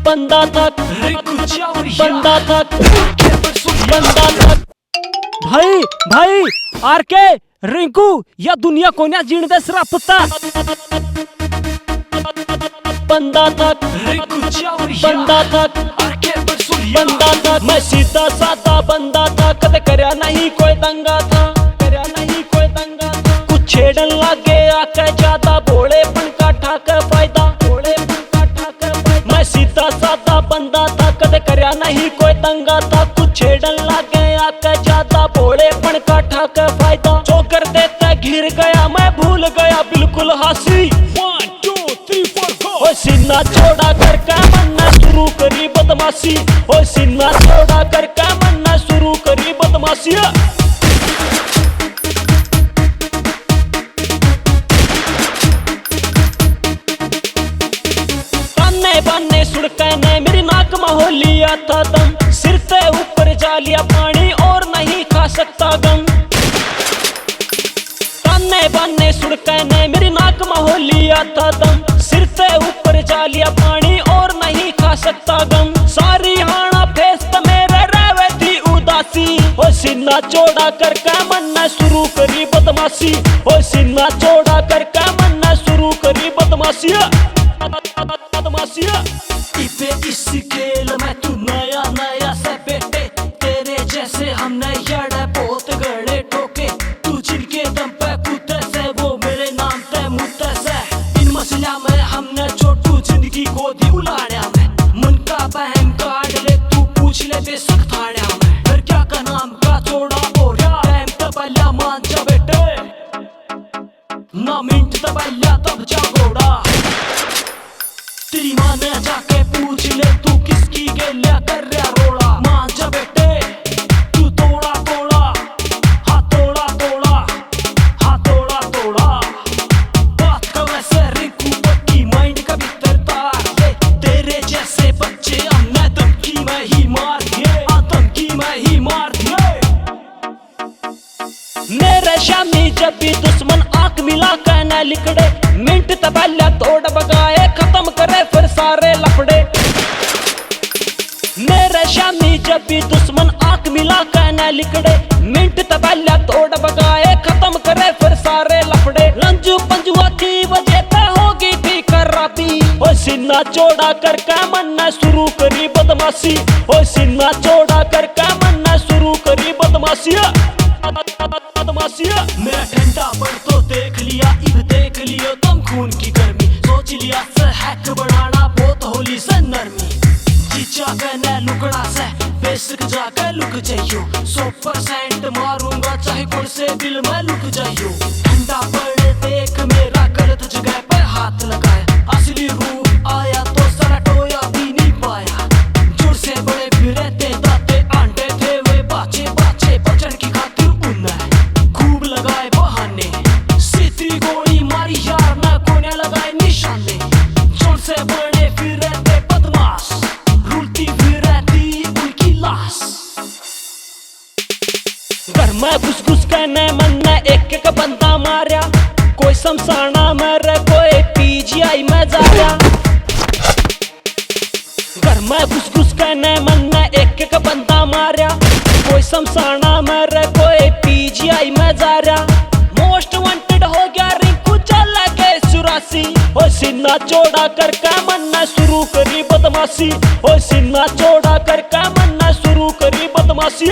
बंदा था, बंदा था, बंदा था। भाई भाई आरके रिंकू या दुनिया कोण्या जीण दे सरापता बंदा था, बंदा था, बंदा था। मैं सीधा साधा बंदा था, कदे करया नहीं कोई दंगा था, करया नहीं कोई दंगा था। कुछ छेड़न लागे आके ज्यादा भोलेपन का ठाकर फायदा, भोलेपन का ठाकर फायदा। मैं सीधा साधा बंदा था, कदे करया नहीं कोई दंगा था। कुछ छेड़न लागे आके ज्यादा भोलेपन का ठाकर फायदा। जो कर देता घिर गया मैं भूल गया बिल्कुल हासी। 1 2 3 4 go। सीना छोड़ा कर क्या मन्ना शुरू करी बदमाशी। ओ सीना छोड़ा कर क्या मन्ना शुरू करी बदमाशी। ताने बाने सुड़के ने मेरी नाक में हो लिया था दम। सिर से ऊपर जा लिया पानी और नहीं खा सकता गम। ताने बाने सुड़के ने मेरी नाक में हो लिया था दम। सिर से ऊपर जा लिया पानी और नहीं खा सकता गम। सारी हाना फेस मेरे रहवे थी उदासी। ओ सीना चौड़ा कर क्या मन्ना शुरू करी बदमाशी। ओ सीना चौड़ा कर क्या मन्ना शुरू करी बदमाशी। इबे इस खेल में तू नया नया से बेटे। तेरे जैसे हमने यड़े बहुत गड़े ठोके। तू जिनके दम पे कूदे से वो मेरे नाम पे मुद्दे से। इन मसला में हमने छोटू जिंदगी को दी उलाड़ा में। मन का बहम काट ले तू पूछ ले बेसक थाड़ा में। फिर क्या का नाम का छोड़ा और टाइम तबला मान जा बेटे। ना मिनट तबला तब जा घोड़ा। तेरी माँ ने जाके पूछ ले तू किसकी गेलिया कर रहा रोड़ा। मान जा बेटे तू तोड़ा तोड़ा, हाँ तोड़ा तोड़ा, हाँ तोड़ा तोड़ा। बात का वैसे रिंकू पक्की माइंड का भीतर तार। तेरे जैसे बच्चे हमने धमकी में ही मार दिए, धमकी में ही मार दिए। मेरे शामी जब भी दुश्मन आंख मिला कहना लिखड़े। मिनट तबला तोड़ बगाए खत्म करे फिर सारे लफड़े। मेरे शामी जब भी दुश्मन आंख मिला कहना लिखड़े। मिनट तबला तोड़ बगाए खत्म करे फिर सारे लफड़े। लंजू पंजुआ की वजह पे होगी थी खराबी। ओ सीना चौड़ा कर क्या मन्ना शुरू करी बदमाशी। ओ सीना चौड़ा कर क्या मन्ना शुरू करी बदमाशी। मेरा ठंडा पर तो देख लिया, इब देख लियो तुम खून की गर्मी। सोच लिया से हैक बढ़ाना बहुत होली से नरमी। जीचा कहना लुकड़ा से बेसिक जाकर लुक जाइयो। 100% मारूंगा चाहे कौन से दिल में लुक जाइयो। ठंडा पर देख मेरा गलत जगह पर हाथ लगाए। असली रूप आया तो सारा टोया भी नहीं पाया। जोर से बड़े फिरे थे दाते आंटे थे वे बाचे बाचे बचन की खातिर उन्हें खूब लगाए बहाने। सीधी गोली मारी यार ना कोने लगाए निशाने। जोर से बड़े फिरे थे बदमाश, रुलती फिर रहती उनकी लाश। घर में घुस घुस के ने मन ने एक एक बंदा मारिया। कोई शमशाना मरे कोई पीजीआई में जा रहा। घर में घुस घुस के ने मन ने एक एक बंदा मारिया। कोई शमशाना मरे कोई पीजीआई में जा रहा। मोस्ट वांटेड हो गया रिंकू चला के 84। ओ सीना चौड़ा कर क्या मन्ना शुरू करी बदमाशी। ओ सीना चौड़ा कर क्या मन्ना शुरू करी बदमाशी।